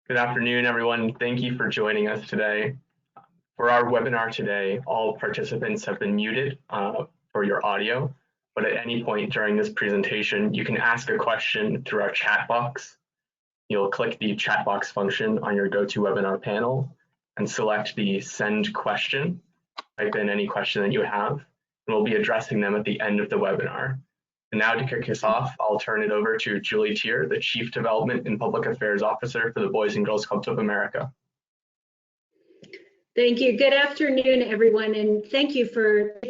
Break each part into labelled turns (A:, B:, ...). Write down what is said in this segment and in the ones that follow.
A: Good afternoon, everyone. Thank you for joining us today. For our webinar today, all participants have been muted for your audio, but at any point during this presentation, you can ask a question through our chat box. You'll click the chat box function on your GoToWebinar panel and select the Send Question. Type in any question that you have, and we'll be addressing them at the end of the webinar. And now to kick us off, I'll turn it over to Julie Tier, the Chief Development and Public Affairs Officer for the Boys and Girls Clubs of America.
B: Thank you. Good afternoon, everyone, and thank you for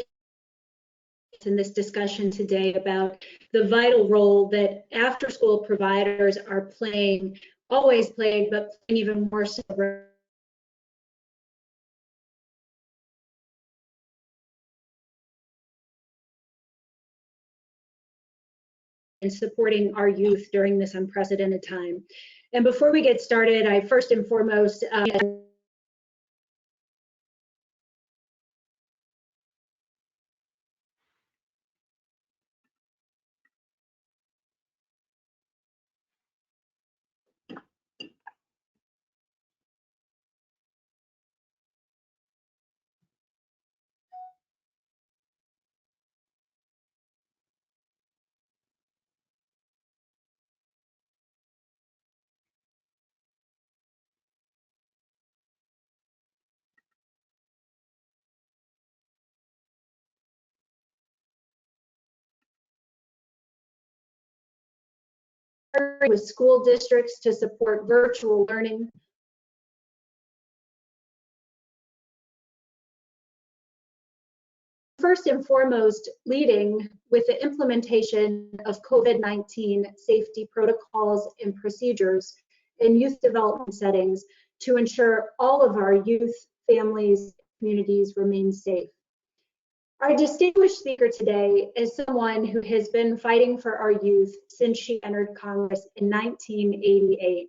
B: in this discussion today about the vital role that after-school providers are playing, always played, but even more so in supporting our youth during this unprecedented time. And before we get started, I first and foremost with school districts to support virtual learning. First and foremost, leading with the implementation of COVID-19 safety protocols and procedures in youth development settings to ensure all of our youth, families, communities remain safe. Our distinguished speaker today is someone who has been fighting for our youth since she entered Congress in 1988.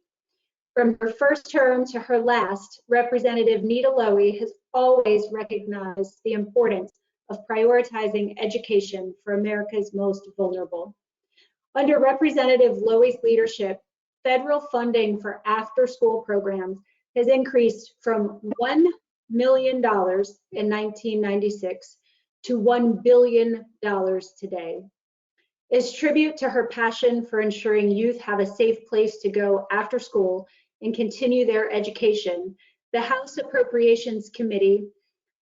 B: From her first term to her last, Representative Nita Lowey has always recognized the importance of prioritizing education for America's most vulnerable. Under Representative Lowey's leadership, federal funding for after-school programs has increased from $1 million in 1996 to $1 billion today. As tribute to her passion for ensuring youth have a safe place to go after school and continue their education, the House Appropriations Committee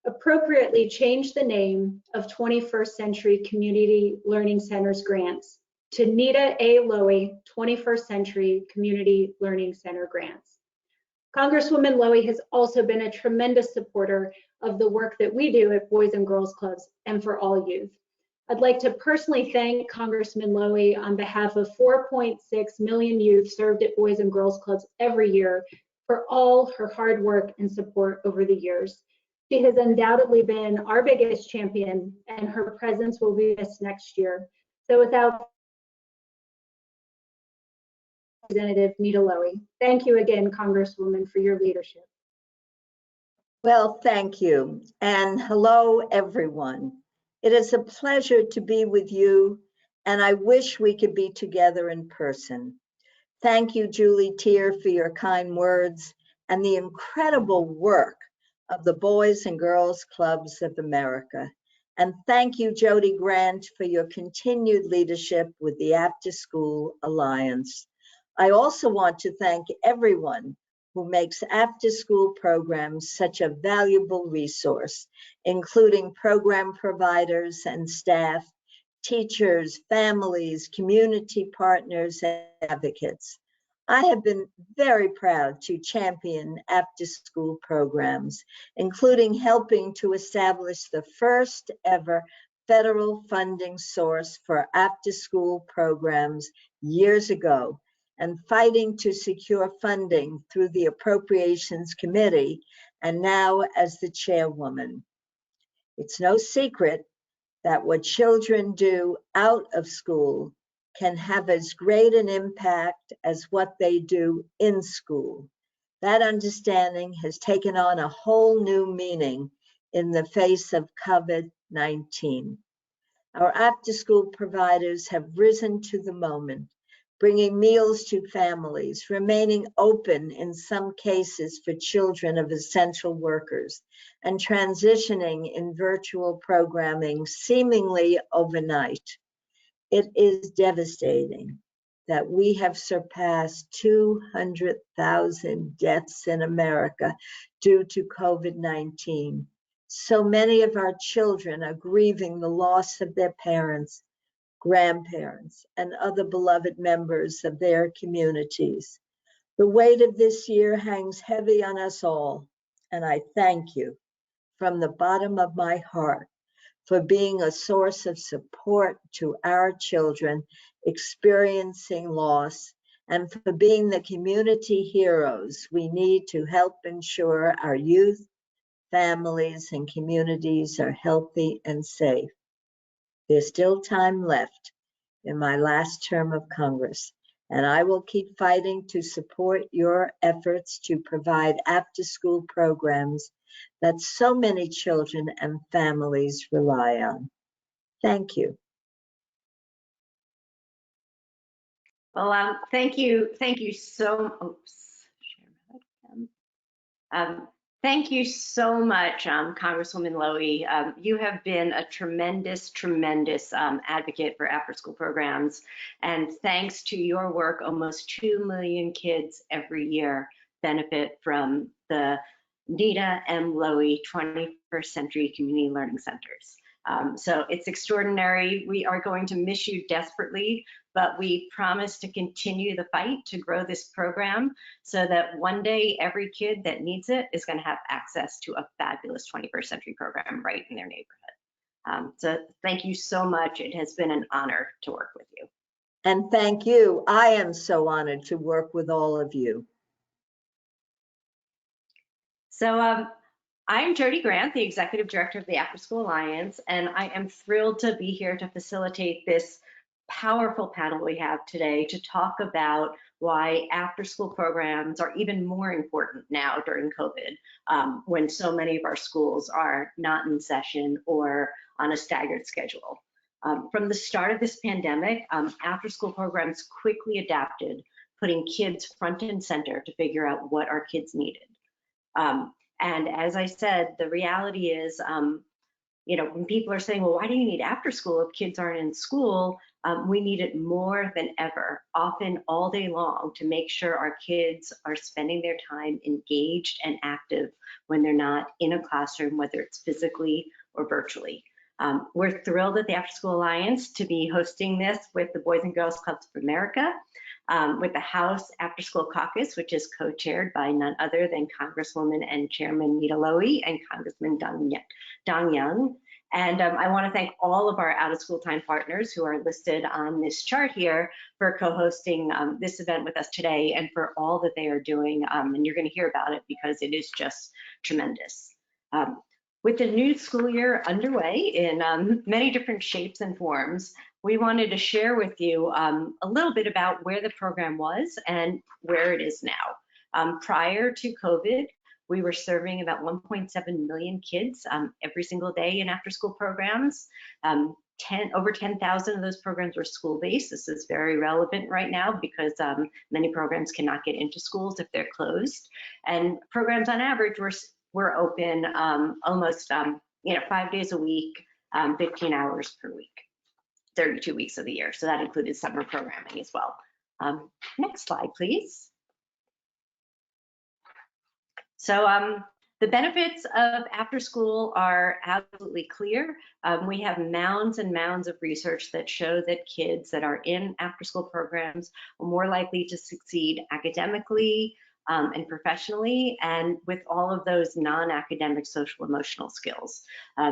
B: appropriately changed the name of 21st Century Community Learning Centers grants to Nita A. Lowey 21st Century Community Learning Center grants. Congresswoman Lowey has also been a tremendous supporter of the work that we do at Boys and Girls Clubs and for all youth. I'd like to personally thank Congressman Lowey on behalf of 4.6 million youth served at Boys and Girls Clubs every year for all her hard work and support over the years. She has undoubtedly been our biggest champion, and her presence will be missed next year. So without Representative Nita Lowey. Thank you again, Congresswoman, for your leadership.
C: Well, thank you. And hello, everyone. It is a pleasure to be with you, and I wish we could be together in person. Thank you, Julie Tier, for your kind words and the incredible work of the Boys and Girls Clubs of America. And thank you, Jody Grant, for your continued leadership with the Afterschool Alliance. I also want to thank everyone who makes after-school programs such a valuable resource, including program providers and staff, teachers, families, community partners, and advocates. I have been very proud to champion after-school programs, including helping to establish the first ever federal funding source for after-school programs years ago, and fighting to secure funding through the Appropriations Committee, and now as the chairwoman. It's no secret that what children do out of school can have as great an impact as what they do in school. That understanding has taken on a whole new meaning in the face of COVID-19. Our after-school providers have risen to the moment bringing meals to families, remaining open in some cases for children of essential workers, and transitioning in virtual programming seemingly overnight. It is devastating that we have surpassed 200,000 deaths in America due to COVID-19. So many of our children are grieving the loss of their parents, grandparents, and other beloved members of their communities. The weight of this year hangs heavy on us all, and I thank you from the bottom of my heart for being a source of support to our children experiencing loss, and for being the community heroes we need to help ensure our youth, families, and communities are healthy and safe. There's still time left in my last term of Congress, and I will keep fighting to support your efforts to provide after-school programs that so many children and families rely on. Thank you.
D: Well, thank you so. Thank you so much, Congresswoman Lowy. You have been a tremendous advocate for after-school programs, and thanks to your work, almost 2 million kids every year benefit from the Nita M. Lowy 21st Century Community Learning Centers. So it's extraordinary. We are going to miss you desperately, but we promise to continue the fight to grow this program so that one day every kid that needs it is going to have access to a fabulous 21st century program right in their neighborhood. So thank you so much. It has been an honor to work with you.
C: And thank you. I am so honored to work with all of you.
D: So I'm Jody Grant, the Executive Director of the Afterschool Alliance, and I am thrilled to be here to facilitate this powerful panel we have today to talk about why after-school programs are even more important now during COVID, when so many of our schools are not in session or on a staggered schedule. From the start of this pandemic, after-school programs quickly adapted, putting kids front and center to figure out what our kids needed. And as I said, the reality is, when people are saying, well, why do you need after school if kids aren't in school? We need it more than ever, often all day long, to make sure our kids are spending their time engaged and active when they're not in a classroom, whether it's physically or virtually. We're thrilled at the Afterschool Alliance to be hosting this with the Boys and Girls Clubs of America, with the House Afterschool Caucus, which is co-chaired by none other than Congresswoman and Chairman Nita Lowy and Congressman Dong Young. And I want to thank all of our out-of-school time partners who are listed on this chart here for co-hosting this event with us today and for all that they are doing. And you're going to hear about it because it is just tremendous. With the new school year underway in many different shapes and forms, we wanted to share with you a little bit about where the program was and where it is now. Prior to COVID, we were serving about 1.7 million kids every single day in after-school programs. Over 10,000 of those programs were school-based. This is very relevant right now because many programs cannot get into schools if they're closed. And programs on average were open almost 5 days a week, 15 hours per week, 32 weeks of the year. So that included summer programming as well. Next slide, please. So the benefits of after school are absolutely clear. We have mounds and mounds of research that show that kids that are in after school programs are more likely to succeed academically and professionally, and with all of those non-academic social emotional skills.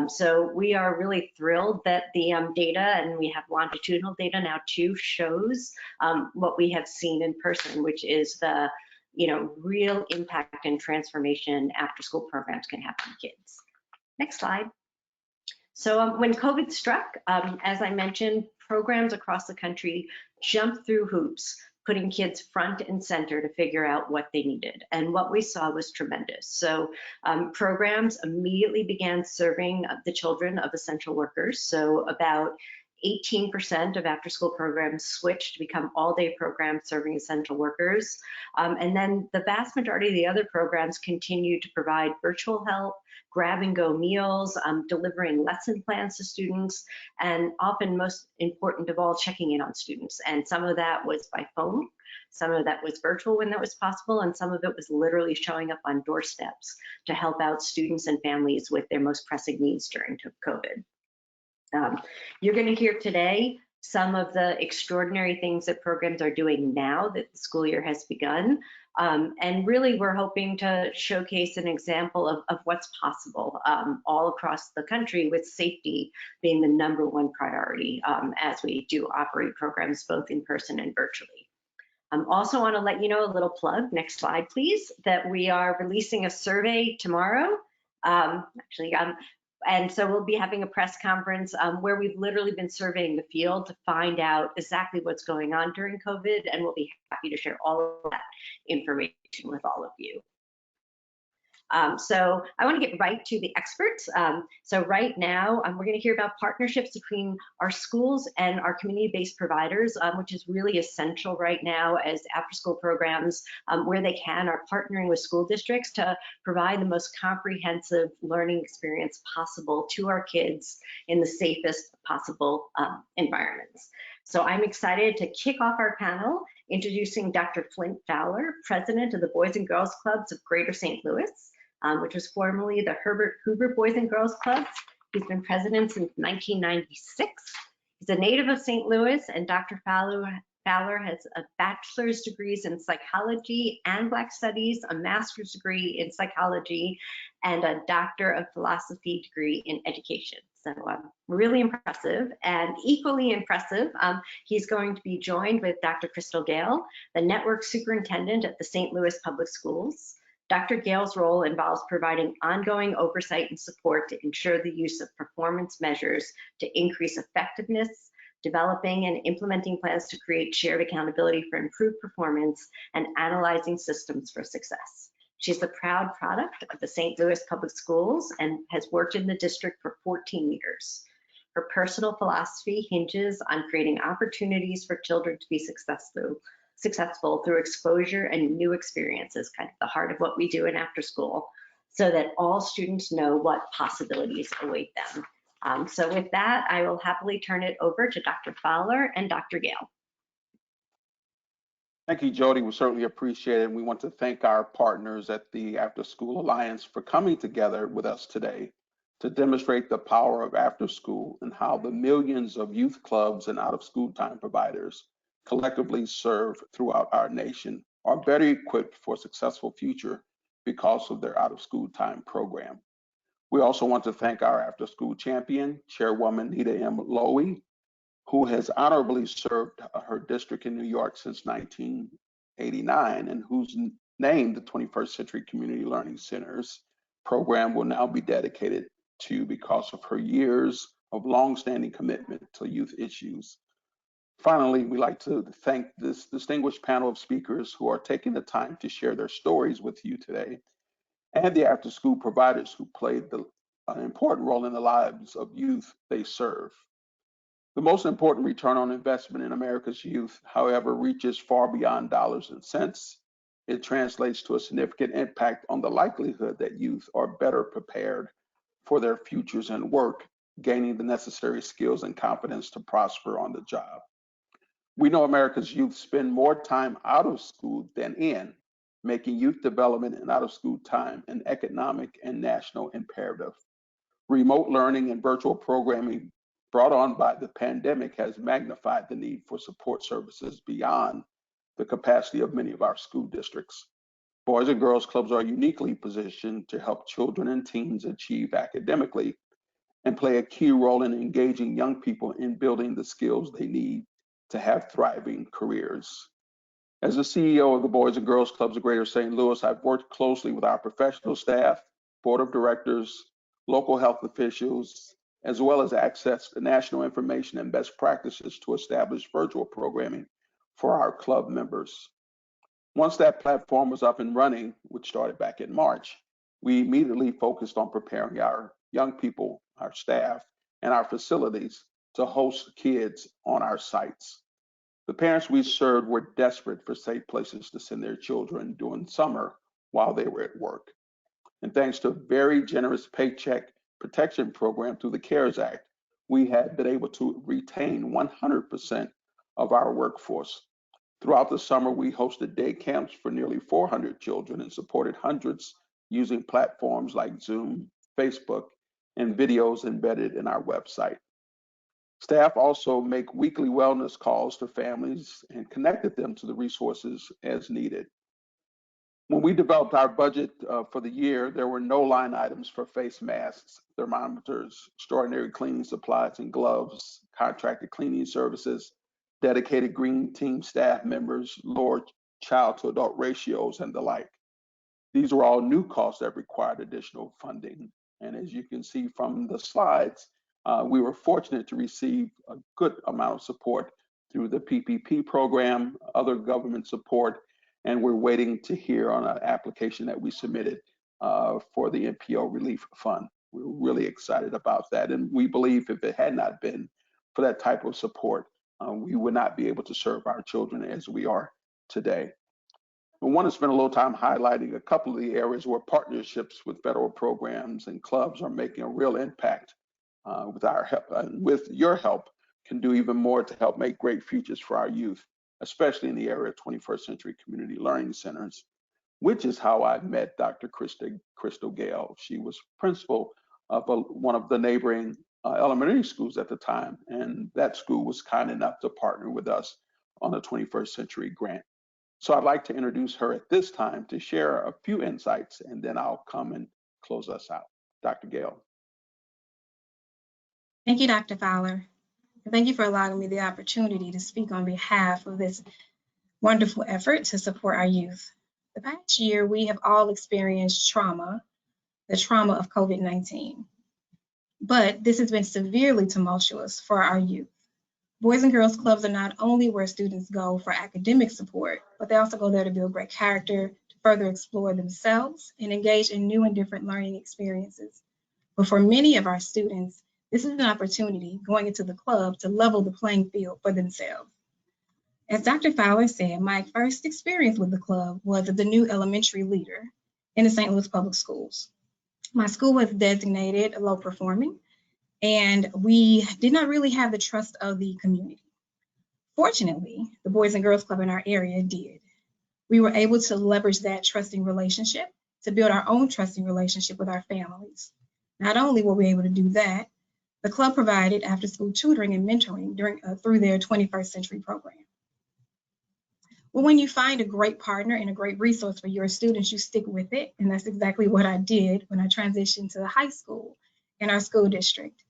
D: So we are really thrilled that the data, and we have longitudinal data now too, shows what we have seen in person, which is the real impact and transformation after school programs can have on kids. Next slide. So when COVID struck, as I mentioned, programs across the country jumped through hoops, putting kids front and center to figure out what they needed. And what we saw was tremendous. So programs immediately began serving the children of essential workers. So about 18% of after-school programs switched to become all-day programs serving essential workers. And then the vast majority of the other programs continue to provide virtual help, grab-and-go meals, delivering lesson plans to students, and often most important of all, checking in on students. And some of that was by phone, some of that was virtual when that was possible, and some of it was literally showing up on doorsteps to help out students and families with their most pressing needs during COVID. You're going to hear today some of the extraordinary things that programs are doing now that the school year has begun. And really, we're hoping to showcase an example of what's possible all across the country, with safety being the #1 priority as we do operate programs both in person and virtually. Also want to let you know, a little plug, next slide please, that we are releasing a survey tomorrow. And so we'll be having a press conference where we've literally been surveying the field to find out exactly what's going on during COVID, and we'll be happy to share all of that information with all of you. So I want to get right to the experts. So right now, we're going to hear about partnerships between our schools and our community-based providers, which is really essential right now as after-school programs, where they can, are partnering with school districts to provide the most comprehensive learning experience possible to our kids in the safest possible environments. So I'm excited to kick off our panel introducing Dr. Flint Fowler, president of the Boys and Girls Clubs of Greater St. Louis, which was formerly the Herbert Hoover Boys and Girls Clubs. He's been president since 1996. He's a native of St. Louis, and Dr. Fowler has a bachelor's degrees in psychology and Black studies, a master's degree in psychology, and a doctor of philosophy degree in education. So really impressive. And equally impressive, he's going to be joined with Dr. Crystal Gale, the network superintendent at the St. Louis Public Schools. Dr. Gale's role involves providing ongoing oversight and support to ensure the use of performance measures to increase effectiveness, developing and implementing plans to create shared accountability for improved performance, and analyzing systems for success. She's the proud product of the St. Louis Public Schools and has worked in the district for 14 years. Her personal philosophy hinges on creating opportunities for children to be successful through exposure and new experiences, kind of the heart of what we do in after school, so that all students know what possibilities await them. So with that, I will happily turn it over to Dr. Fowler and Dr. Gale.
E: Thank you, Jody. We certainly appreciate it. And we want to thank our partners at the Afterschool Alliance for coming together with us today to demonstrate the power of after school and how the millions of youth clubs and out-of-school time providers collectively serve throughout our nation are better equipped for a successful future because of their out-of-school time program. We also want to thank our after-school champion, Chairwoman Nita M. Lowy, who has honorably served her district in New York since 1989 and whose name the 21st Century Community Learning Centers program will now be dedicated to because of her years of longstanding commitment to youth issues. Finally, we'd like to thank this distinguished panel of speakers who are taking the time to share their stories with you today, and the after-school providers who played an important role in the lives of youth they serve. The most important return on investment in America's youth, however, reaches far beyond dollars and cents. It translates to a significant impact on the likelihood that youth are better prepared for their futures and work, gaining the necessary skills and confidence to prosper on the job. We know America's youth spend more time out of school than in, making youth development and out-of-school time an economic and national imperative. Remote learning and virtual programming brought on by the pandemic has magnified the need for support services beyond the capacity of many of our school districts. Boys and Girls Clubs are uniquely positioned to help children and teens achieve academically and play a key role in engaging young people in building the skills they need to have thriving careers. As the CEO of the Boys and Girls Clubs of Greater St. Louis, I've worked closely with our professional staff, board of directors, local health officials, as well as access to national information and best practices to establish virtual programming for our club members. Once that platform was up and running, which started back in March, we immediately focused on preparing our young people, our staff, and our facilities to host kids on our sites. The parents we served were desperate for safe places to send their children during summer while they were at work. And thanks to a very generous paycheck protection program through the CARES Act, we had been able to retain 100% of our workforce. Throughout the summer, we hosted day camps for nearly 400 children and supported hundreds using platforms like Zoom, Facebook, and videos embedded in our website. Staff also make weekly wellness calls to families and connected them to the resources as needed. When we developed our budget for the year, there were no line items for face masks, thermometers, extraordinary cleaning supplies and gloves, contracted cleaning services, dedicated green team staff members, lower child to adult ratios, and the like. These were all new costs that required additional funding. And as you can see from the slides, we were fortunate to receive a good amount of support through the PPP program, other government support, and we're waiting to hear on an application that we submitted for the NPO Relief Fund. We're really excited about that. And we believe if it had not been for that type of support, we would not be able to serve our children as we are today. I want to spend a little time highlighting a couple of the areas where partnerships with federal programs and clubs are making a real impact with our help, with your help, can do even more to help make great futures for our youth, especially in the area of 21st century community learning centers, which is how I met Dr. Crystal Gale. She was principal of one of the neighboring elementary schools at the time, and that school was kind enough to partner with us on a 21st century grant. So I'd like to introduce her at this time to share a few insights, and then I'll come and close us out. Dr. Gale.
F: Thank you, Dr. Fowler. Thank you for allowing me the opportunity to speak on behalf of this wonderful effort to support our youth. The past year, we have all experienced trauma, the trauma of COVID-19. But this has been severely tumultuous for our youth. Boys and Girls Clubs are not only where students go for academic support, but they also go there to build great character, to further explore themselves, and engage in new and different learning experiences. But for many of our students, this is an opportunity going into the club to level the playing field for themselves. As Dr. Fowler said, my first experience with the club was as the new elementary leader in the St. Louis Public Schools. My school was designated low performing, and we did not really have the trust of the community. Fortunately, the Boys and Girls Club in our area did. We were able to leverage that trusting relationship to build our own trusting relationship with our families. Not only were we able to do that, the club provided after-school tutoring and mentoring through their 21st century program. Well, when you find a great partner and a great resource for your students, you stick with it. And that's exactly what I did when I transitioned to the high school in our school district.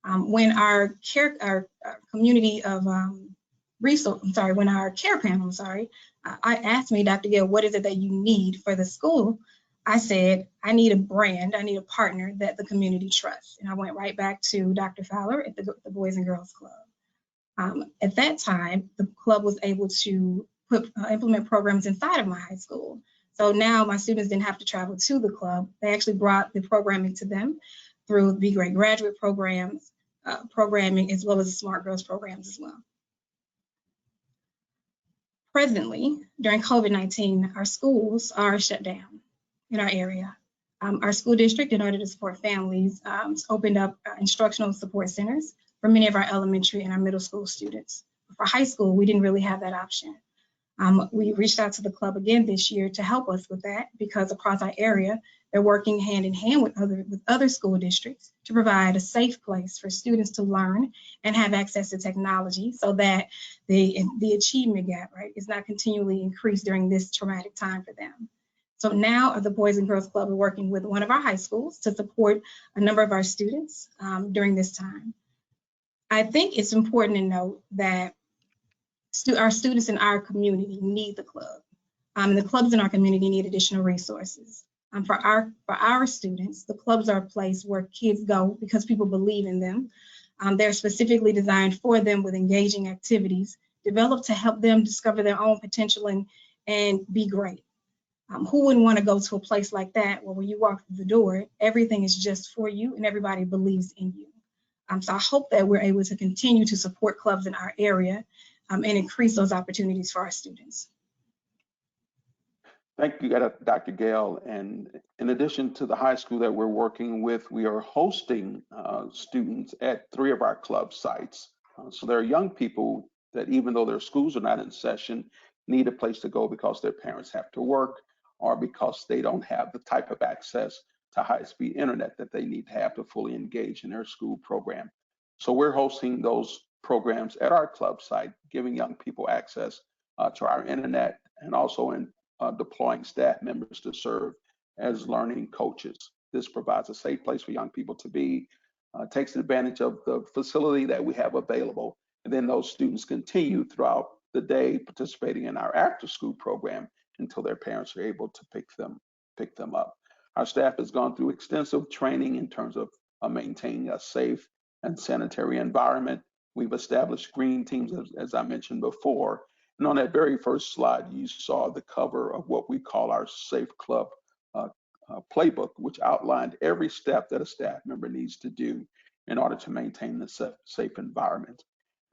F: When our care panel, I asked me, Dr. Gale, what is it that you need for the school? I said, I need a brand, I need a partner that the community trusts. And I went right back to Dr. Fowler at the Boys and Girls Club. At that time, the club was able to implement programs inside of my high school. So now my students didn't have to travel to the club. They actually brought the programming to them through the great graduate programs, programming, as well as the Smart Girls programs as well. Presently, during COVID-19, our schools are shut down in our area. Our school district, in order to support families, opened up instructional support centers for many of our elementary and our middle school students. For high school, we didn't really have that option. We reached out to the club again this year to help us with that, because across our area, they're working hand in hand with other school districts to provide a safe place for students to learn and have access to technology, so that the achievement gap, right, is not continually increased during this traumatic time for them. So now the Boys and Girls Club are working with one of our high schools to support a number of our students during this time. I think it's important to note that our students in our community need the club. The clubs in our community need additional resources. For our students, the clubs are a place where kids go because people believe in them. They're specifically designed for them with engaging activities developed to help them discover their own potential and be great. Who wouldn't want to go to a place like that where when you walk through the door, everything is just for you and everybody believes in you? So I hope that we're able to continue to support clubs in our area and increase those opportunities for our students.
E: Thank you, Dr. Gale. And in addition to the high school that we're working with, we are hosting students at 3 of our club sites. So there are young people that, even though their schools are not in session, need a place to go because their parents have to work or because they don't have the type of access to high-speed internet that they need to have to fully engage in their school program. So we're hosting those programs at our club site, giving young people access to our internet, and also in deploying staff members to serve as learning coaches. This provides a safe place for young people to be, takes advantage of the facility that we have available, and then those students continue throughout the day participating in our after-school program until their parents are able to pick them up. Our staff has gone through extensive training in terms of maintaining a safe and sanitary environment. We've established green teams, as I mentioned before. And on that very first slide, you saw the cover of what we call our Safe Club playbook, which outlined every step that a staff member needs to do in order to maintain the safe environment.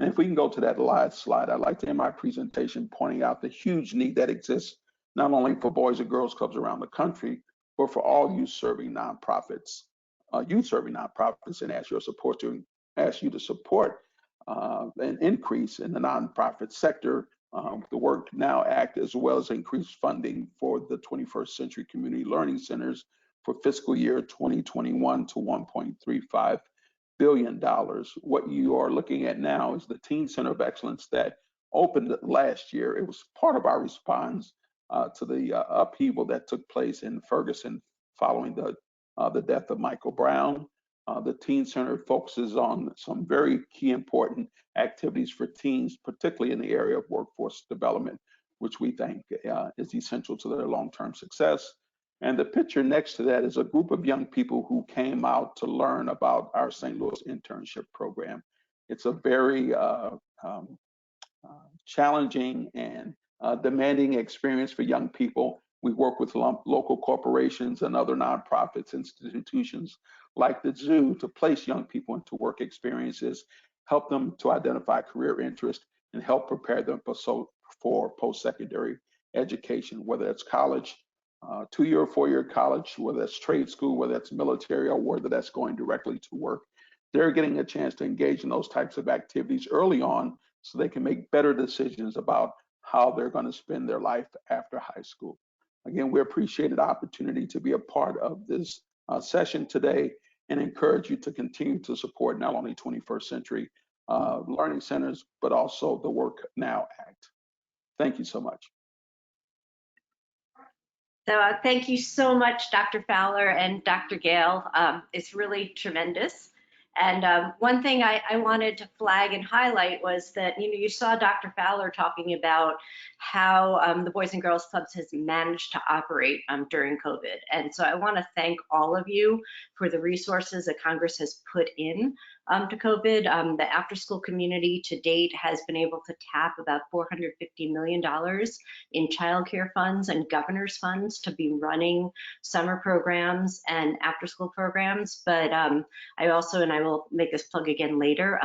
E: And if we can go to that last slide, I'd like to end my presentation pointing out the huge need that exists, not only for Boys and Girls Clubs around the country, but for all youth-serving nonprofits, and ask you to support an increase in the nonprofit sector, the Work Now Act, as well as increased funding for the 21st Century Community Learning Centers for fiscal year 2021 to $1.35 billion. What you are looking at now is the Teen Center of Excellence that opened last year. It was part of our response to the upheaval that took place in Ferguson following the death of Michael Brown. The Teen Center focuses on some very key important activities for teens, particularly in the area of workforce development, which we think is essential to their long-term success. And the picture next to that is a group of young people who came out to learn about our St. Louis internship program. It's a very challenging and demanding experience for young people. We work with local corporations and other nonprofits, institutions like the zoo to place young people into work experiences, help them to identify career interest, and help prepare them for post-secondary education, whether it's college, 2-year or 4-year college, whether that's trade school, whether that's military, or whether that's going directly to work. They're getting a chance to engage in those types of activities early on so they can make better decisions about how they're going to spend their life after high school. Again, we appreciate the opportunity to be a part of this session today and encourage you to continue to support not only 21st Century Learning Centers, but also the Work Now Act. Thank you so much.
D: So thank you so much, Dr. Fowler and Dr. Gale. It's really tremendous. And one thing I wanted to flag and highlight was that, you saw Dr. Fowler talking about how the Boys and Girls Clubs has managed to operate during COVID. And so I want to thank all of you for the resources that Congress has put in to COVID. The after-school community to date has been able to tap about $450 million in childcare funds and governor's funds to be running summer programs and after-school programs. But I also, and I will make this plug again later,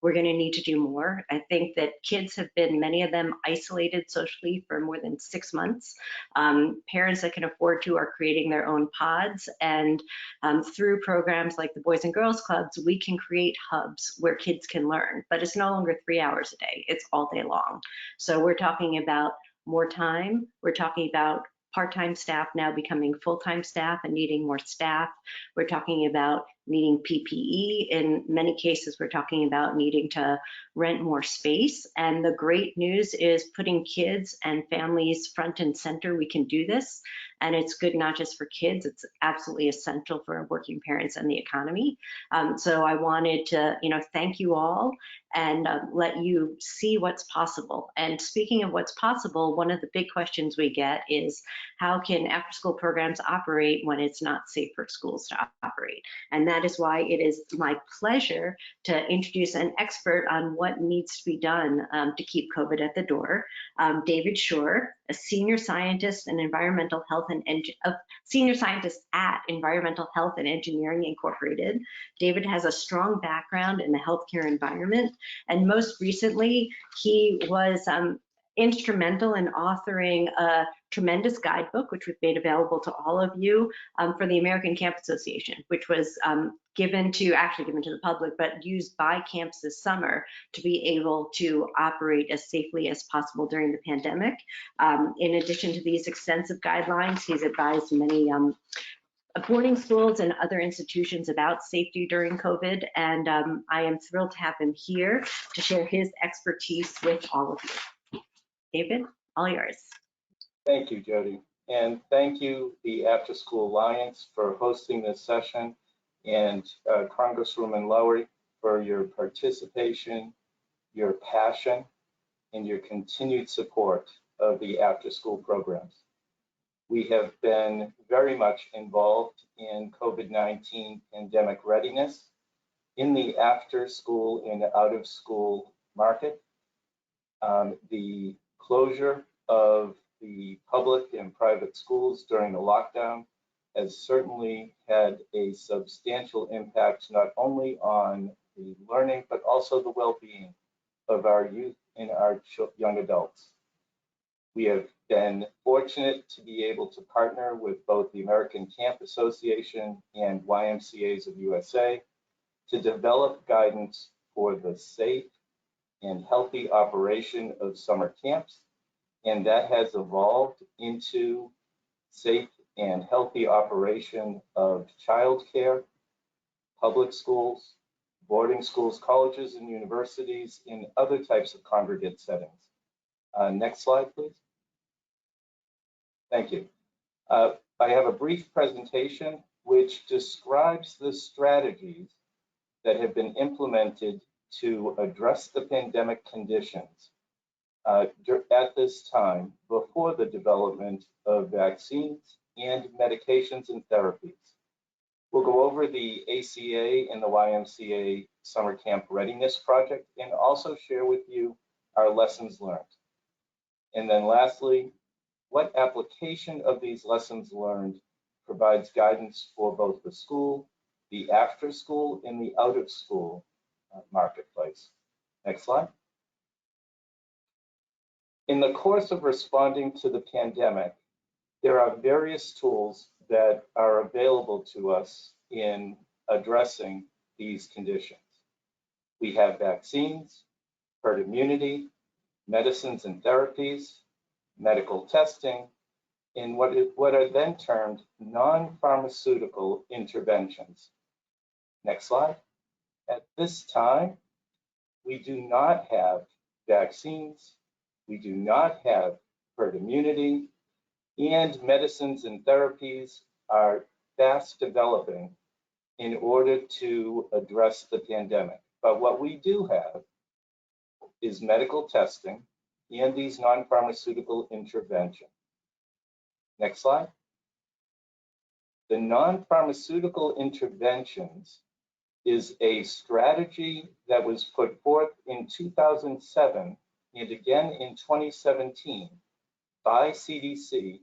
D: we're going to need to do more. I think that kids have been, many of them, isolated socially for more than 6 months. Parents that can afford to are creating their own pods, and through programs like the Boys and Girls Clubs, we can create hubs where kids can learn, but it's no longer 3 hours a day, it's all day long. So we're talking about more time, we're talking about part-time staff now becoming full-time staff and needing more staff. We're talking about needing PPE. In many cases, we're talking about needing to rent more space. And the great news is putting kids and families front and center. We can do this. And it's good not just for kids, it's absolutely essential for working parents and the economy. So I wanted to, thank you all and let you see what's possible. And speaking of what's possible, one of the big questions we get is, how can after-school programs operate when it's not safe for schools to operate? And that that is why it is my pleasure to introduce an expert on what needs to be done to keep COVID at the door. David Shore, a senior scientist and environmental health and senior scientist at Environmental Health and Engineering Incorporated. David has a strong background in the healthcare environment, and most recently, he was instrumental in authoring a tremendous guidebook, which we've made available to all of you for the American Camp Association, which was given to the public, but used by camps this summer to be able to operate as safely as possible during the pandemic. In addition to these extensive guidelines, he's advised many boarding schools and other institutions about safety during COVID, and I am thrilled to have him here to share his expertise with all of you. David, all yours.
G: Thank you, Jody. And thank you, the Afterschool Alliance, for hosting this session, and Congresswoman Lowry for your participation, your passion, and your continued support of the after-school programs. We have been very much involved in COVID-19 pandemic readiness in the after-school and out-of-school market. The closure of the public and private schools during the lockdown has certainly had a substantial impact not only on the learning, but also the well-being of our youth and our young adults. We have been fortunate to be able to partner with both the American Camp Association and YMCAs of USA to develop guidance for the safe and healthy operation of summer camps, and that has evolved into safe and healthy operation of childcare, public schools, boarding schools, colleges and universities, and other types of congregate settings. Next slide, please. Thank you. I have a brief presentation which describes the strategies that have been implemented to address the pandemic conditions at this time before the development of vaccines and medications and therapies. We'll go over the ACA and the YMCA Summer Camp Readiness Project and also share with you our lessons learned. And then lastly, what application of these lessons learned provides guidance for both the school, the after school, and the out of school marketplace. Next slide. In the course of responding to the pandemic, there are various tools that are available to us in addressing these conditions. We have vaccines, herd immunity, medicines and therapies, medical testing, and what are then termed non-pharmaceutical interventions. Next slide. At this time, we do not have vaccines, we do not have herd immunity, and medicines and therapies are fast developing in order to address the pandemic. But what we do have is medical testing and these non-pharmaceutical interventions. Next slide. The non-pharmaceutical interventions is a strategy that was put forth in 2007 and again in 2017 by CDC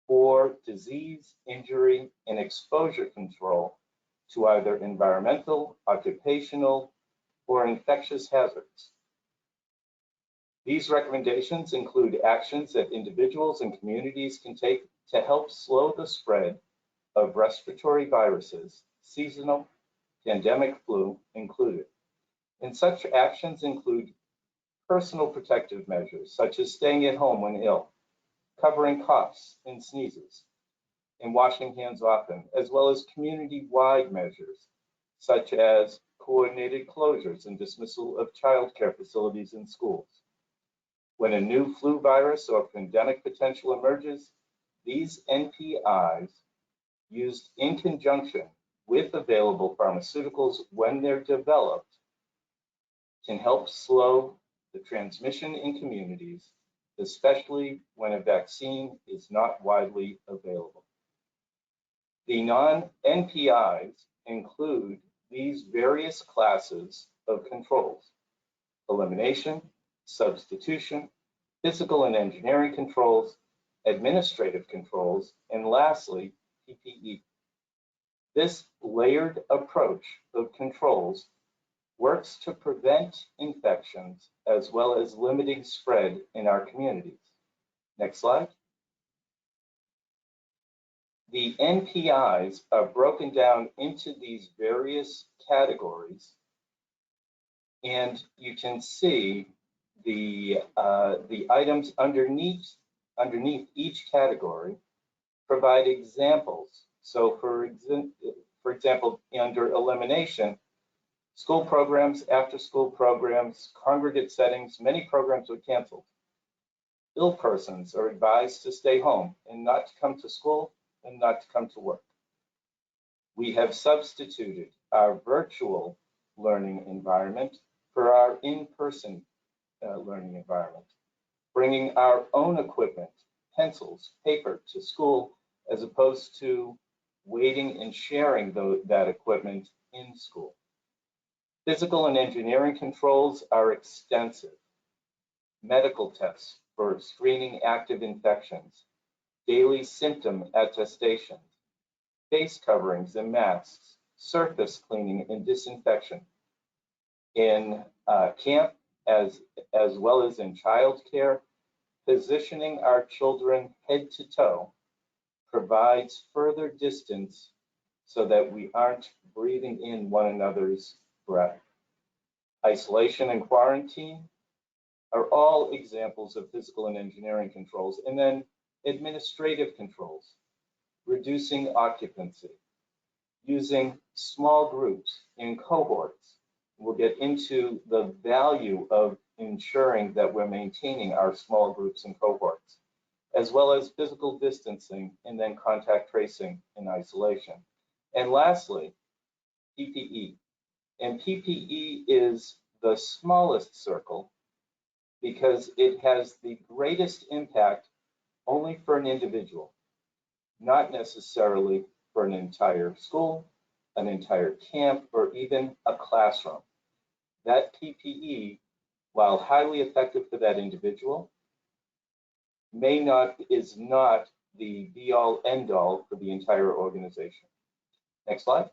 G: for disease, injury, and exposure control to either environmental, occupational, or infectious hazards. These recommendations include actions that individuals and communities can take to help slow the spread of respiratory viruses, seasonal, pandemic flu included. And such actions include personal protective measures, such as staying at home when ill, covering coughs and sneezes, and washing hands often, as well as community-wide measures, such as coordinated closures and dismissal of childcare facilities and schools. When a new flu virus or pandemic potential emerges, these NPIs, used in conjunction with available pharmaceuticals when they're developed, can help slow the transmission in communities, especially when a vaccine is not widely available. The non-NPIs include these various classes of controls: elimination, substitution, physical and engineering controls, administrative controls, and lastly, PPE. This layered approach of controls works to prevent infections as well as limiting spread in our communities. Next slide. The NPIs are broken down into these various categories, and you can see the items underneath each category provide examples. So for example, under elimination, school programs, after-school programs, congregate settings, many programs were canceled. Ill persons are advised to stay home and not to come to school and not to come to work. We have substituted our virtual learning environment for our in-person learning environment, bringing our own equipment, pencils, paper to school, as opposed to waiting and sharing that equipment in school. Physical and engineering controls are extensive. Medical tests for screening active infections, daily symptom attestations, face coverings and masks, surface cleaning and disinfection. In camp, as well as in childcare, positioning our children head to toe provides further distance so that we aren't breathing in one another's breath. Isolation and quarantine are all examples of physical and engineering controls. And then administrative controls, reducing occupancy, using small groups in cohorts. We'll get into the value of ensuring that we're maintaining our small groups and cohorts, as well as physical distancing and then contact tracing and isolation. And lastly, PPE. And PPE is the smallest circle because it has the greatest impact only for an individual, not necessarily for an entire school, an entire camp, or even a classroom. That PPE, while highly effective for that individual, is not the be-all, end-all for the entire organization. Next slide.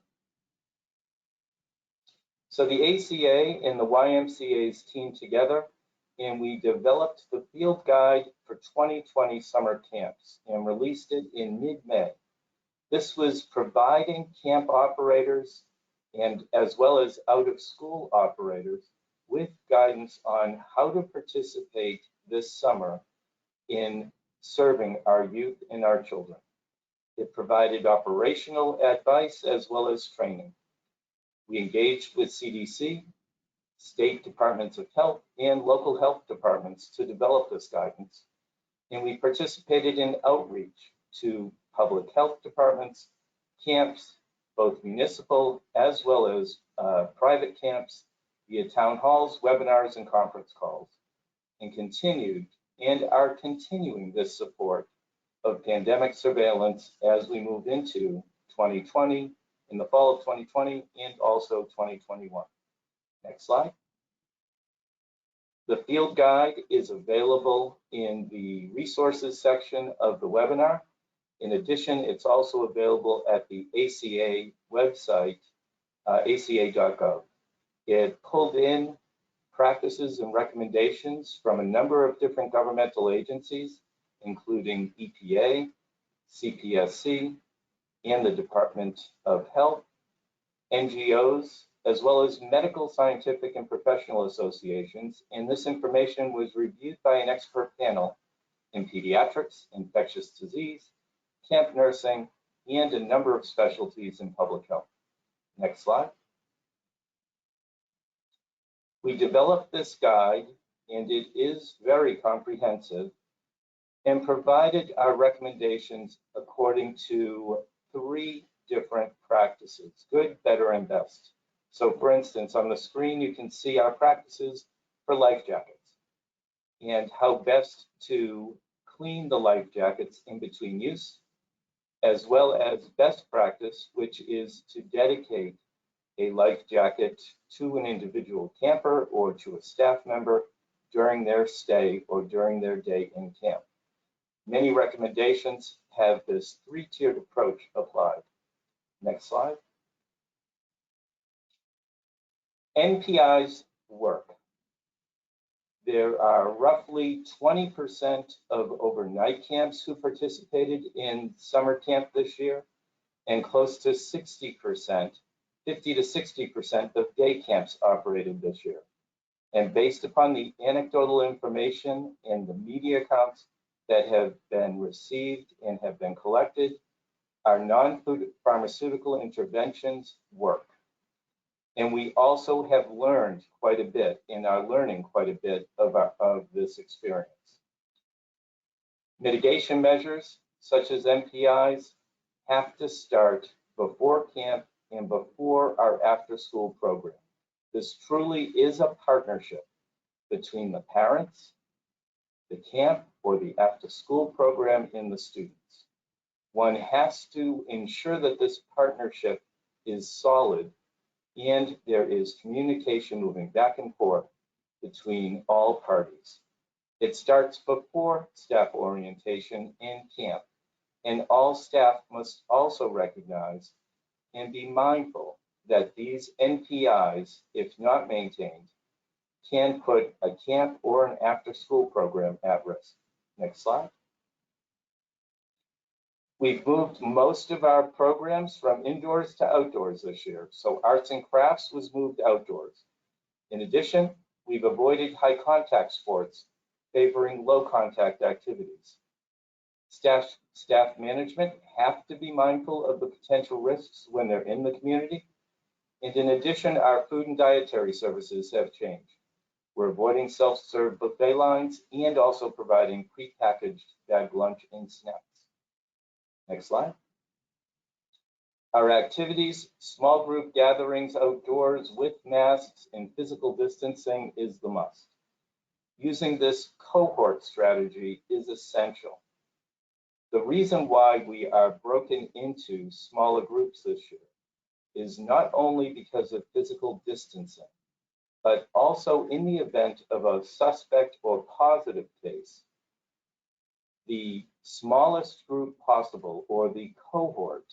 G: So the ACA and the YMCA's teamed together, and we developed the field guide for 2020 summer camps and released it in mid-May. This was providing camp operators and as well as out-of-school operators with guidance on how to participate this summer in serving our youth and our children. It provided operational advice as well as training. We engaged with CDC, state departments of health, and local health departments to develop this guidance. And we participated in outreach to public health departments, camps, both municipal as well as private camps, via town halls, webinars, and conference calls, and continued and are continuing this support of pandemic surveillance as we move into 2020, in the fall of 2020, and also 2021. Next slide. The field guide is available in the resources section of the webinar. In addition, it's also available at the ACA website, aca.gov. It pulled in practices and recommendations from a number of different governmental agencies, including EPA, CPSC, and the Department of Health, NGOs, as well as medical, scientific, and professional associations. And this information was reviewed by an expert panel in pediatrics, infectious disease, camp nursing, and a number of specialties in public health. Next slide. We developed this guide, and it is very comprehensive, and provided our recommendations according to 3 different practices: good, better, and best. So for instance, on the screen, you can see our practices for life jackets and how best to clean the life jackets in between use, as well as best practice, which is to dedicate a life jacket to an individual camper or to a staff member during their stay or during their day in camp. Many recommendations have this three-tiered approach applied. Next slide. NPIs work. There are roughly 20% of overnight camps who participated in summer camp this year, and close to 60%, 50 to 60% of day camps operated this year. And based upon the anecdotal information and the media accounts that have been received and have been collected, our non-pharmaceutical interventions work. And we also have learned quite a bit and are learning quite a bit of this experience. Mitigation measures such as NPIs have to start before camp and before our after-school program. This truly is a partnership between the parents, the camp, or the after-school program, and the students. One has to ensure that this partnership is solid and there is communication moving back and forth between all parties. It starts before staff orientation and camp, and all staff must also recognize and be mindful that these NPIs, if not maintained, can put a camp or an after-school program at risk. Next slide. We've moved most of our programs from indoors to outdoors this year, so arts and crafts was moved outdoors. In addition, we've avoided high contact sports, favoring low contact activities. Staff management have to be mindful of the potential risks when they're in the community. And in addition, our food and dietary services have changed. We're avoiding self-serve buffet lines and also providing prepackaged bagged lunch and snacks. Next slide. Our activities, small group gatherings outdoors with masks and physical distancing is the must. Using this cohort strategy is essential. The reason why we are broken into smaller groups this year is not only because of physical distancing, but also in the event of a suspect or positive case, the smallest group possible, or the cohort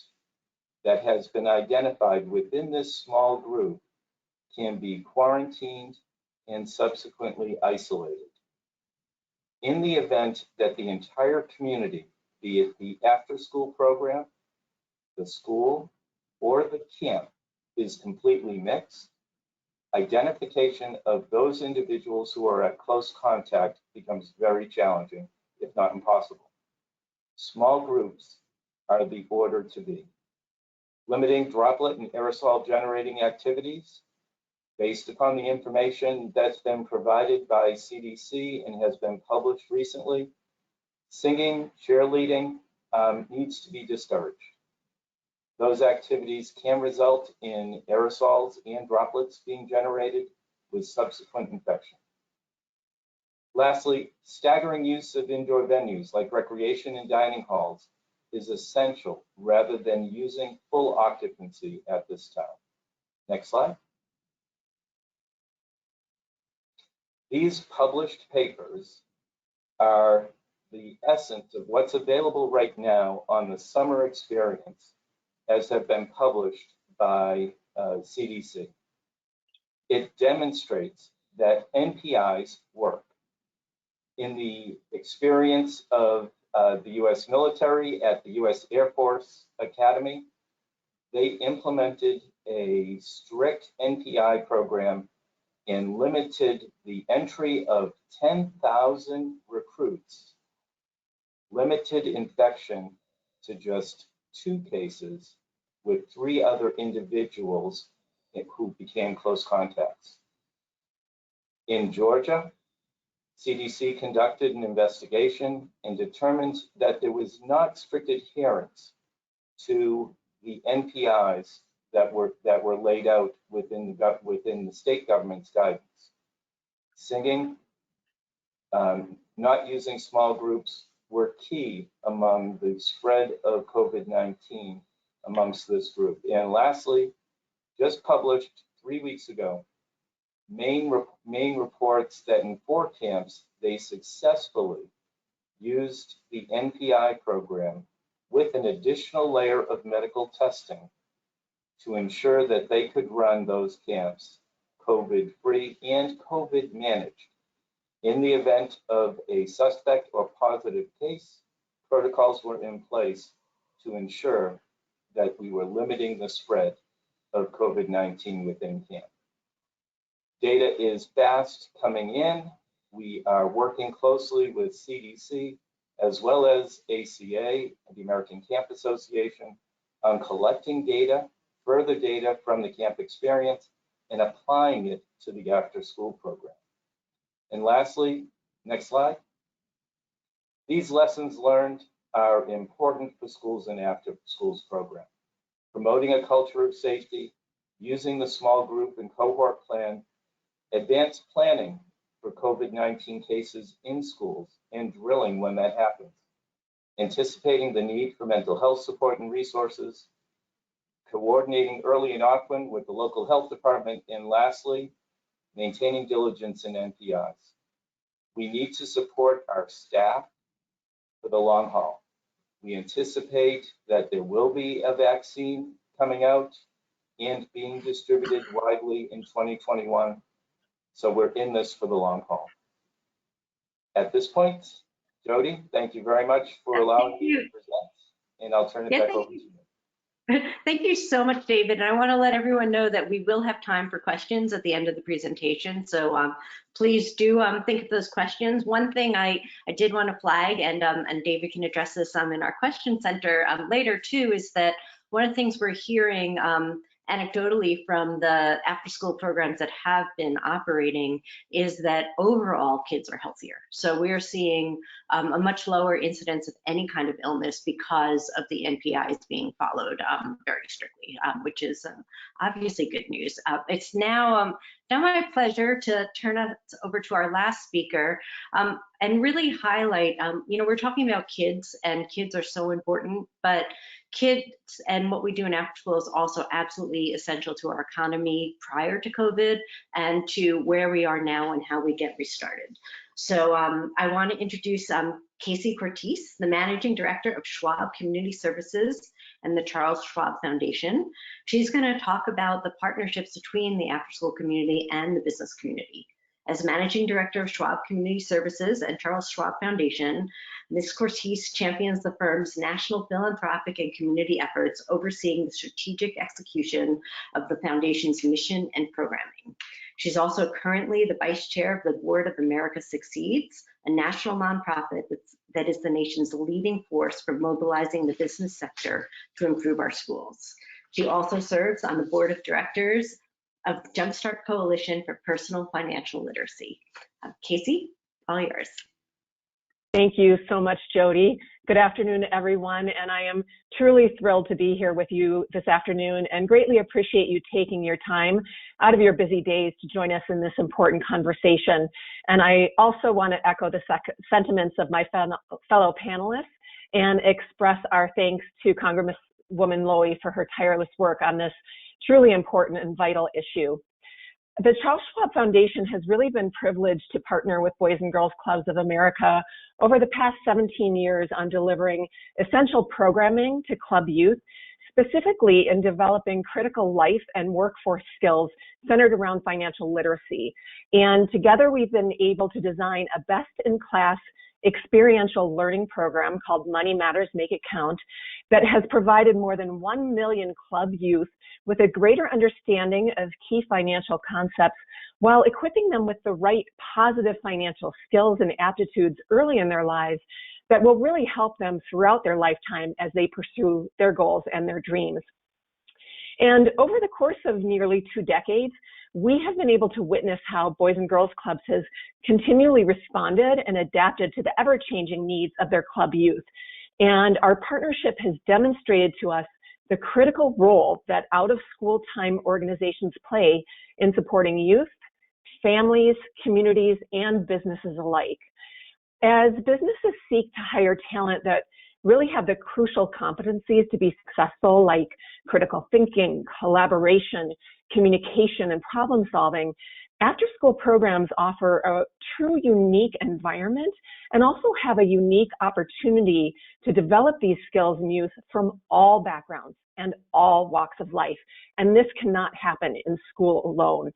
G: that has been identified within this small group, can be quarantined and subsequently isolated. In the event that the entire community, be it the after-school program, the school, or the camp, is completely mixed, identification of those individuals who are at close contact becomes very challenging, if not impossible. Small groups are the order to be. Limiting droplet and aerosol generating activities based upon the information that's been provided by CDC and has been published recently. Singing, cheerleading needs to be discouraged. Those activities can result in aerosols and droplets being generated with subsequent infection. Lastly, staggering use of indoor venues like recreation and dining halls is essential rather than using full occupancy at this time. Next slide. These published papers are the essence of what's available right now on the summer experience, as have been published by CDC. It demonstrates that NPIs work. In the experience of the US military at the US Air Force Academy, they implemented a strict NPI program and limited the entry of 10,000 recruits, limited infection to just 2 cases with 3 other individuals who became close contacts. In Georgia, CDC conducted an investigation and determined that there was not strict adherence to the NPIs that were laid out within the state government's guidance. Singing, not using small groups, were key among the spread of COVID-19 amongst this group. And lastly, just published 3 weeks ago, Maine reports that in 4 camps, they successfully used the NPI program with an additional layer of medical testing to ensure that they could run those camps COVID-free and COVID managed. In the event of a suspect or positive case, protocols were in place to ensure that we were limiting the spread of COVID-19 within camp. Data is fast coming in. We are working closely with CDC as well as ACA, the American Camp Association, on collecting data, further data from the camp experience, and applying it to the after-school program. And lastly, next slide. These lessons learned are important for schools and after-schools program. Promoting a culture of safety, using the small group and cohort plan, advanced planning for COVID-19 cases in schools and drilling when that happens, anticipating the need for mental health support and resources, coordinating early and often with the local health department, and lastly, maintaining diligence in NPIs. We need to support our staff for the long haul. We anticipate that there will be a vaccine coming out and being distributed widely in 2021. So we're in this for the long haul. At this point, Jody, thank you very much for allowing me to present, and I'll turn it back over to you.
D: Thank you so much, David. And I want to let everyone know that we will have time for questions at the end of the presentation. So please do think of those questions. One thing I did want to flag, and David can address this in our question center later too, is that one of the things we're hearing anecdotally from the after-school programs that have been operating is that overall kids are healthier. So we're seeing a much lower incidence of any kind of illness because of the NPIs being followed very strictly, which is obviously good news. It's now my pleasure to turn it over to our last speaker and really highlight, we're talking about kids, and kids are so important, but kids and what we do in after school is also absolutely essential to our economy prior to COVID and to where we are now and how we get restarted. So I want to introduce Casey Cortese, the Managing Director of Schwab Community Services and the Charles Schwab Foundation. She's going to talk about the partnerships between the after-school community and the business community. As Managing Director of Schwab Community Services and Charles Schwab Foundation, Ms. Cortese champions the firm's national philanthropic and community efforts, overseeing the strategic execution of the foundation's mission and programming. She's also currently the Vice Chair of the Board of America Succeeds, a national nonprofit that is the nation's leading force for mobilizing the business sector to improve our schools. She also serves on the Board of Directors of Jumpstart Coalition for Personal Financial Literacy. Casey, all yours.
H: Thank you so much, Jody. Good afternoon, everyone, and I am truly thrilled to be here with you this afternoon and greatly appreciate you taking your time out of your busy days to join us in this important conversation. And I also want to echo the sentiments of my fellow panelists and express our thanks to Congresswoman Lowy for her tireless work on this truly important and vital issue. The Charles Schwab Foundation has really been privileged to partner with Boys and Girls Clubs of America over the past 17 years on delivering essential programming to club youth, specifically in developing critical life and workforce skills centered around financial literacy. And together we've been able to design a best-in-class experiential learning program called Money Matters, Make It Count that has provided more than 1 million club youth with a greater understanding of key financial concepts while equipping them with the right positive financial skills and aptitudes early in their lives that will really help them throughout their lifetime as they pursue their goals and their dreams. And over the course of nearly 2 decades, we have been able to witness how Boys and Girls Clubs has continually responded and adapted to the ever-changing needs of their club youth. And our partnership has demonstrated to us the critical role that out-of-school time organizations play in supporting youth, families, communities, and businesses alike. As businesses seek to hire talent that really have the crucial competencies to be successful, like critical thinking, collaboration, communication, and problem solving, after-school programs offer a true unique environment and also have a unique opportunity to develop these skills in youth from all backgrounds and all walks of life. And this cannot happen in school alone.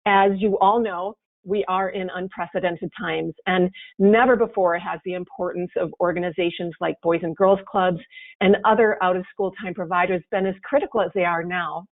H: As you all know, we are in unprecedented times, and never before has the importance of organizations like Boys and Girls Clubs and other out-of-school time providers been as critical as they are now.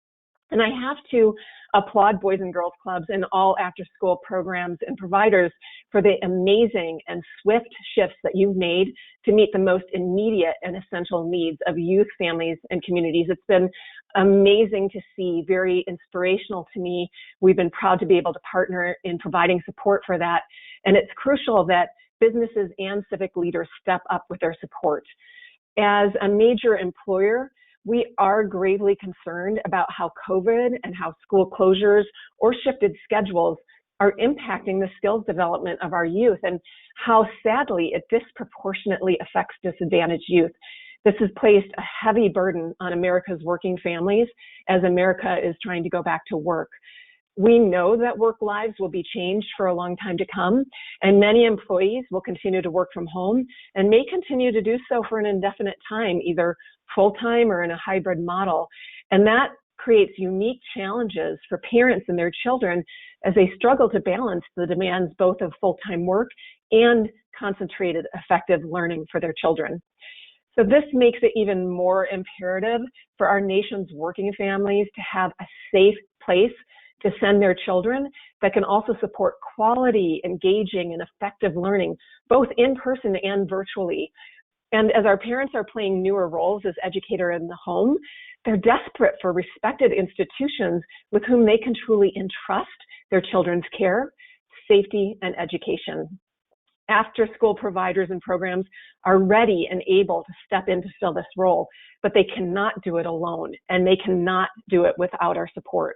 H: And I have to applaud Boys and Girls Clubs and all after-school programs and providers for the amazing and swift shifts that you've made to meet the most immediate and essential needs of youth, families, and communities. It's been amazing to see, very inspirational to me. We've been proud to be able to partner in providing support for that. And it's crucial that businesses and civic leaders step up with their support. As a major employer, we are gravely concerned about how COVID and how school closures or shifted schedules are impacting the skills development of our youth and how sadly it disproportionately affects disadvantaged youth. This has placed a heavy burden on America's working families as America is trying to go back to work. We know that work lives will be changed for a long time to come, and many employees will continue to work from home and may continue to do so for an indefinite time, either full-time or in a hybrid model. And that creates unique challenges for parents and their children as they struggle to balance the demands both of full-time work and concentrated, effective learning for their children. So this makes it even more imperative for our nation's working families to have a safe place to send their children that can also support quality, engaging, and effective learning, both in person and virtually. And as our parents are playing newer roles as educator in the home, they're desperate for respected institutions with whom they can truly entrust their children's care, safety, and education. After-school providers and programs are ready and able to step in to fill this role, but they cannot do it alone, and they cannot do it without our support.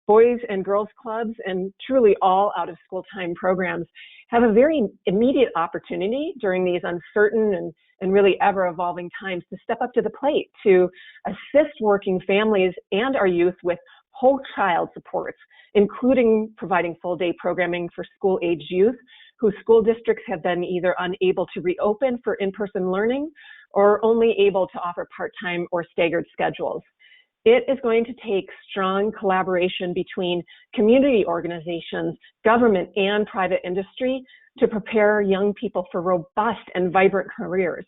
H: Boys and Girls Clubs and truly all out-of-school time programs have a very immediate opportunity during these uncertain and really ever-evolving times to step up to the plate to assist working families and our youth with whole child supports, including providing full-day programming for school-age youth whose school districts have been either unable to reopen for in-person learning or only able to offer part-time or staggered schedules. It is going to take strong collaboration between community organizations, government, and private industry to prepare young people for robust and vibrant careers.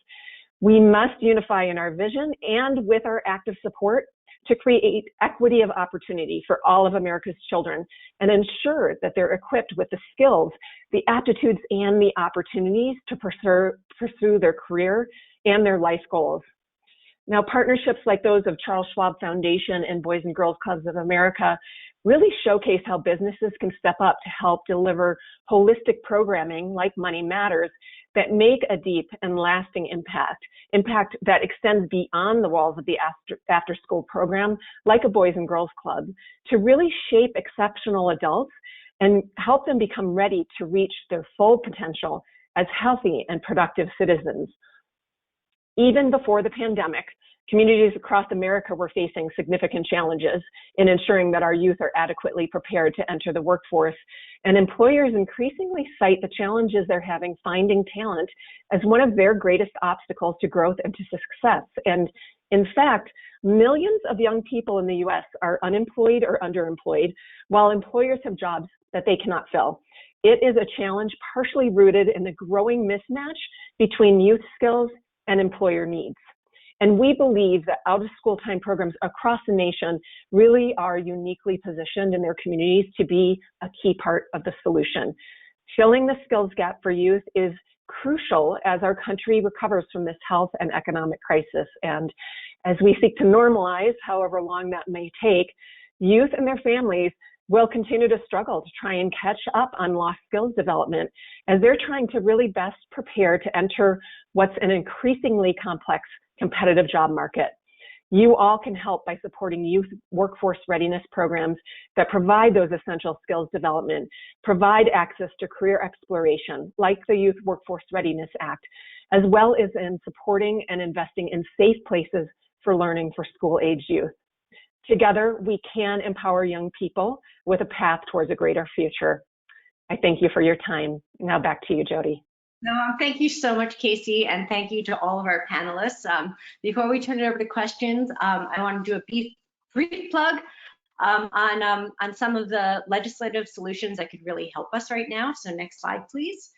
H: We must unify in our vision and with our active support to create equity of opportunity for all of America's children and ensure that they're equipped with the skills, the aptitudes, and the opportunities to pursue their career and their life goals. Now, partnerships like those of Charles Schwab Foundation and Boys and Girls Clubs of America really showcase how businesses can step up to help deliver holistic programming like Money Matters that make a deep and lasting impact that extends beyond the walls of the after-school program, like a Boys and Girls Club, to really shape exceptional adults and help them become ready to reach their full potential as healthy and productive citizens. Even before the pandemic, communities across America were facing significant challenges in ensuring that our youth are adequately prepared to enter the workforce. And employers increasingly cite the challenges they're having finding talent as one of their greatest obstacles to growth and to success. And in fact, millions of young people in the US are unemployed or underemployed, while employers have jobs that they cannot fill. It is a challenge partially rooted in the growing mismatch between youth skills and employer needs. And we believe that out-of-school time programs across the nation really are uniquely positioned in their communities to be a key part of the solution. Filling the skills gap for youth is crucial as our country recovers from this health and economic crisis. And as we seek to normalize, however long that may take, youth and their families will continue to struggle to try and catch up on lost skills development as they're trying to really best prepare to enter what's an increasingly complex competitive job market. You all can help by supporting youth workforce readiness programs that provide those essential skills development, provide access to career exploration, like the Youth Workforce Readiness Act, as well as in supporting and investing in safe places for learning for school-age youth. Together, we can empower young people with a path towards a greater future. I thank you for your time. Now back to you, Jody.
D: No, thank you so much, Casey, and thank you to all of our panelists. Before we turn it over to questions, I want to do a brief plug on some of the legislative solutions that could really help us right now. So next slide, please.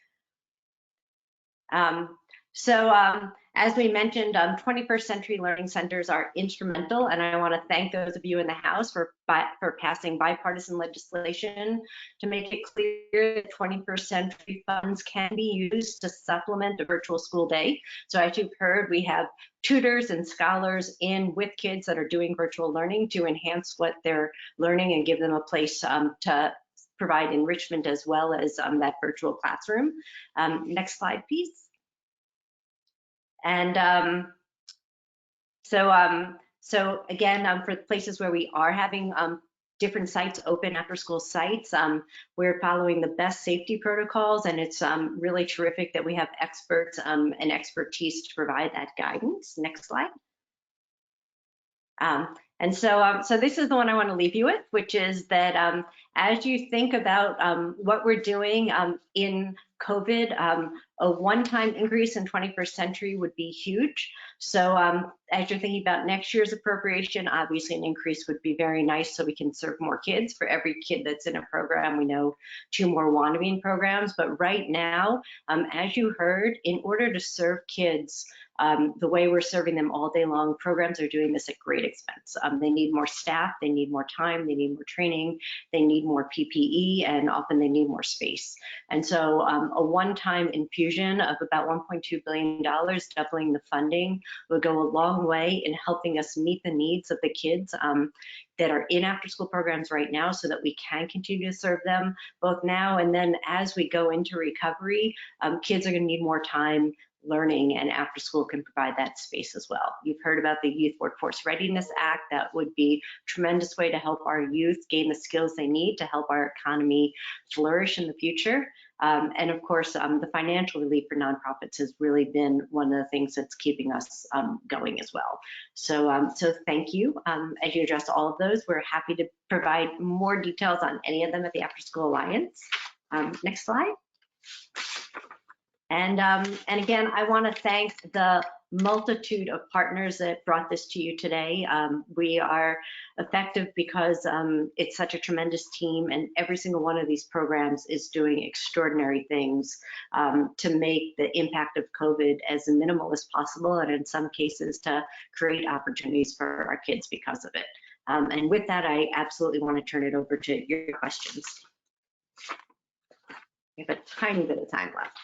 D: As we mentioned, 21st Century Learning Centers are instrumental, and I want to thank those of you in the House for passing bipartisan legislation to make it clear that 21st Century funds can be used to supplement the virtual school day. So as you've heard, we have tutors and scholars in with kids that are doing virtual learning to enhance what they're learning and give them a place to provide enrichment as well as that virtual classroom. Next slide, please. And so again, for places where we are having different sites open, after school sites, we're following the best safety protocols, and it's really terrific that we have experts and expertise to provide that guidance. Next slide. And so this is the one I want to leave you with, which is that as you think about what we're doing in COVID, a one-time increase in 21st Century would be huge. So as you're thinking about next year's appropriation, obviously an increase would be very nice so we can serve more kids. For every kid that's in a program, we know 2 more want to be in programs. But right now, as you heard, in order to serve kids the way we're serving them all day long, programs are doing this at great expense. They need more staff, they need more time, they need more training, they need more PPE, and often they need more space. And so a one-time infusion of about $1.2 billion, doubling the funding, would go a long way in helping us meet the needs of the kids that are in after-school programs right now so that we can continue to serve them both now and then as we go into recovery. Kids are going to need more time learning, and after school can provide that space as well. You've heard about the Youth Workforce Readiness Act. That would be a tremendous way to help our youth gain the skills they need to help our economy flourish in the future. And of course, the financial relief for nonprofits has really been one of the things that's keeping us going as well. So, so thank you. As you address all of those, we're happy to provide more details on any of them at the Afterschool Alliance. Next slide. And again, I want to thank the multitude of partners that brought this to you today. We are effective because it's such a tremendous team, and every single one of these programs is doing extraordinary things to make the impact of COVID as minimal as possible, and in some cases to create opportunities for our kids because of it. And with that, I absolutely want to turn it over to your questions. We have a tiny bit of time left.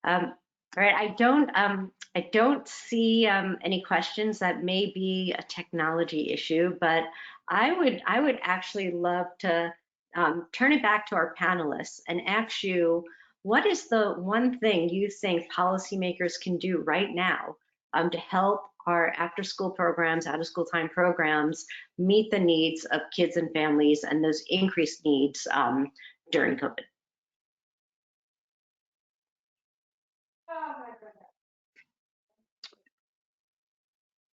D: All right, I don't see any questions. That may be a technology issue, but I would actually love to turn it back to our panelists and ask you, what is the one thing you think policymakers can do right now to help our after-school programs, out-of-school time programs meet the needs of kids and families and those increased needs during COVID?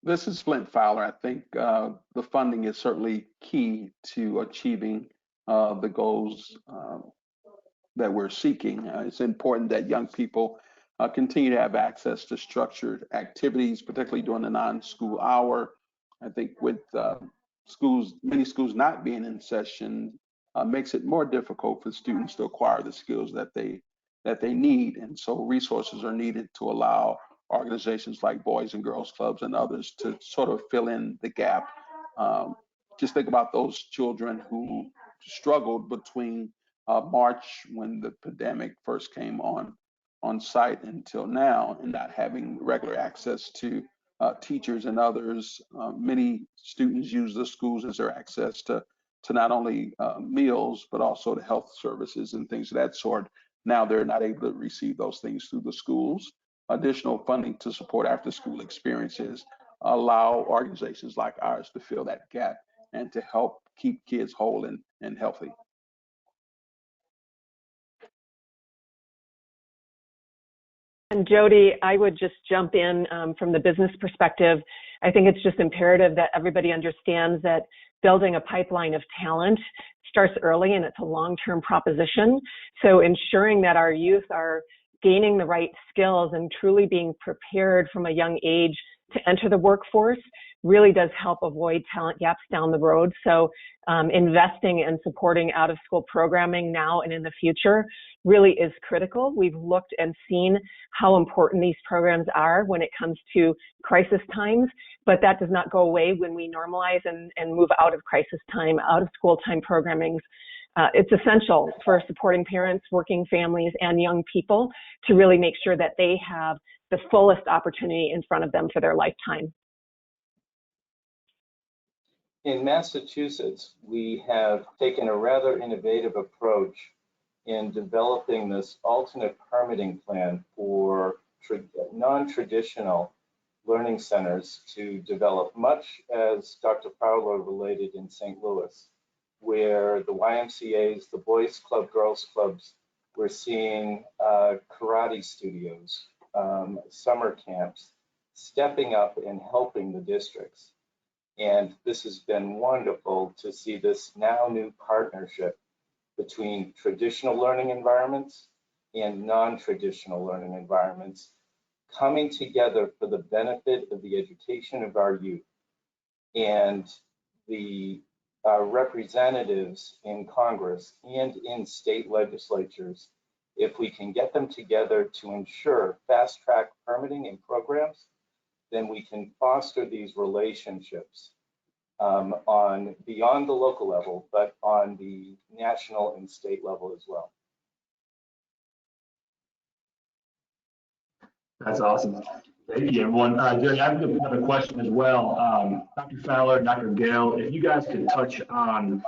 E: This is Flint Fowler. I think the funding is certainly key to achieving the goals that we're seeking. It's important that young people continue to have access to structured activities, particularly during the non-school hour. I think with many schools not being in session makes it more difficult for students to acquire the skills that they need. And so resources are needed to allow organizations like Boys and Girls Clubs and others to sort of fill in the gap. Just think about those children who struggled between March, when the pandemic first came on, on site until now, and not having regular access to teachers and others. Many students use the schools as their access to not only meals, but also to health services and things of that sort. Now they're not able to receive those things through the schools. Additional funding to support after-school experiences allow organizations like ours to fill that gap and to help keep kids whole and healthy.
H: And Jody, I would just jump in from the business perspective. I think it's just imperative that everybody understands that building a pipeline of talent starts early, and it's a long-term proposition. So ensuring that our youth are gaining the right skills and truly being prepared from a young age to enter the workforce really does help avoid talent gaps down the road. So investing and supporting out-of-school programming now and in the future really is critical. We've looked and seen how important these programs are when it comes to crisis times, but that does not go away when we normalize and move out of crisis time, out-of-school time programming. It's essential for supporting parents, working families, and young people to really make sure that they have the fullest opportunity in front of them for their lifetime.
G: In Massachusetts, we have taken a rather innovative approach in developing this alternate permitting plan for non-traditional learning centers to develop, much as Dr. Fowler related in St. Louis, where the YMCAs, the boys club, girls clubs, we're seeing karate studios, summer camps, stepping up and helping the districts. And this has been wonderful to see this now new partnership between traditional learning environments and non-traditional learning environments coming together for the benefit of the education of our youth. And the representatives in Congress and in state legislatures, if we can get them together to ensure fast-track permitting and programs, then we can foster these relationships on beyond the local level, but on the national and state level as well.
I: That's awesome. Thank you, everyone. Jerry, I have another question as well. Dr. Fowler, Dr. Gale, if you guys could touch on,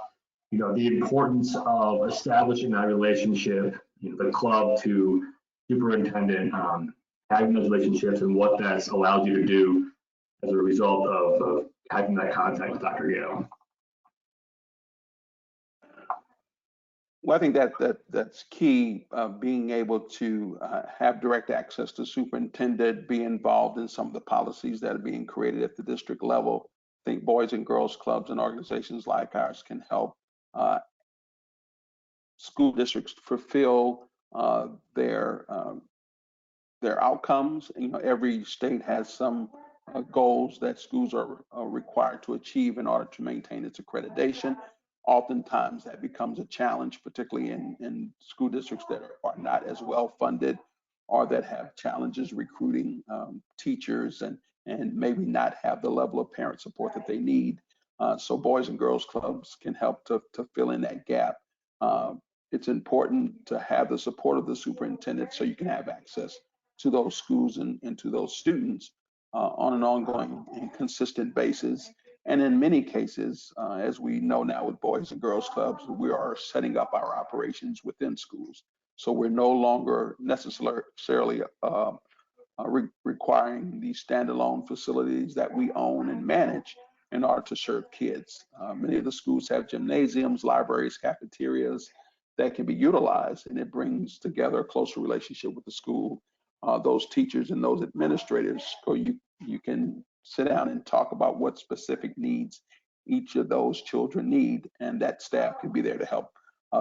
I: the importance of establishing that relationship, the club to superintendent, having those relationships and what that's allowed you to do as a result of having that contact with Dr. Gale.
E: Well, I think that's key, being able to have direct access to superintendent, be involved in some of the policies that are being created at the district level. I think boys and girls clubs and organizations like ours can help school districts fulfill their outcomes. Every state has some goals that schools are required to achieve in order to maintain its accreditation. Oftentimes that becomes a challenge, particularly in school districts that are not as well funded or that have challenges recruiting teachers and maybe not have the level of parent support that they need. So boys and girls clubs can help to fill in that gap. It's important to have the support of the superintendent so you can have access to those schools and to those students on an ongoing and consistent basis. And in many cases, as we know now with boys and girls clubs, we are setting up our operations within schools. So we're no longer necessarily requiring these standalone facilities that we own and manage in order to serve kids. Many of the schools have gymnasiums, libraries, cafeterias that can be utilized, and it brings together a closer relationship with the school. Those teachers and those administrators, so you can sit down and talk about what specific needs each of those children need, and that staff can be there to help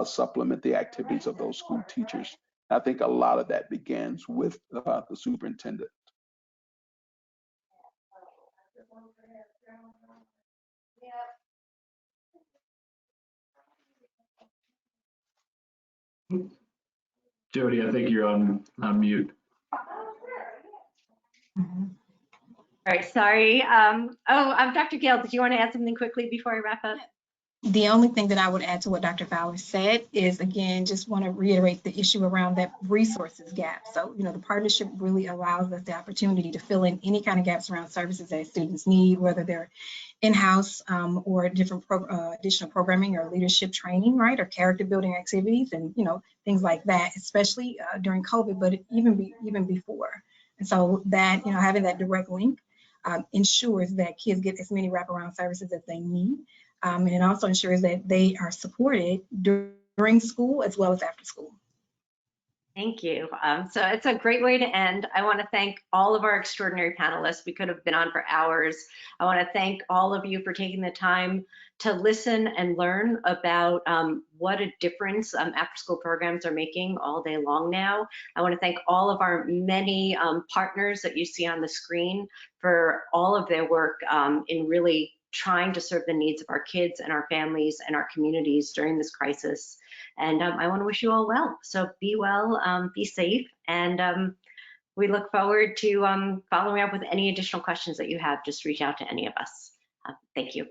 E: supplement the activities of those school teachers. I think a lot of that begins with the superintendent.
I: Jody, I think you're on mute.
D: All right, sorry. Dr. Gale, did you want to add something quickly before I wrap up?
F: The only thing that I would add to what Dr. Fowler said is, again, just want to reiterate the issue around that resources gap. So, the partnership really allows us the opportunity to fill in any kind of gaps around services that students need, whether they're in-house or different additional programming or leadership training, right, or character building activities and, things like that, especially during COVID, but even before. And so that, having that direct link ensures that kids get as many wraparound services as they need. And it also ensures that they are supported during school as well as after school.
D: Thank you. So it's a great way to end. I want to thank all of our extraordinary panelists. We could have been on for hours. I want to thank all of you for taking the time to listen and learn about what a difference after-school programs are making all day long now. I want to thank all of our many partners that you see on the screen for all of their work in really trying to serve the needs of our kids and our families and our communities during this crisis. And I want to wish you all well. So be well, be safe, and we look forward to following up with any additional questions that you have. Just reach out to any of us. Thank you.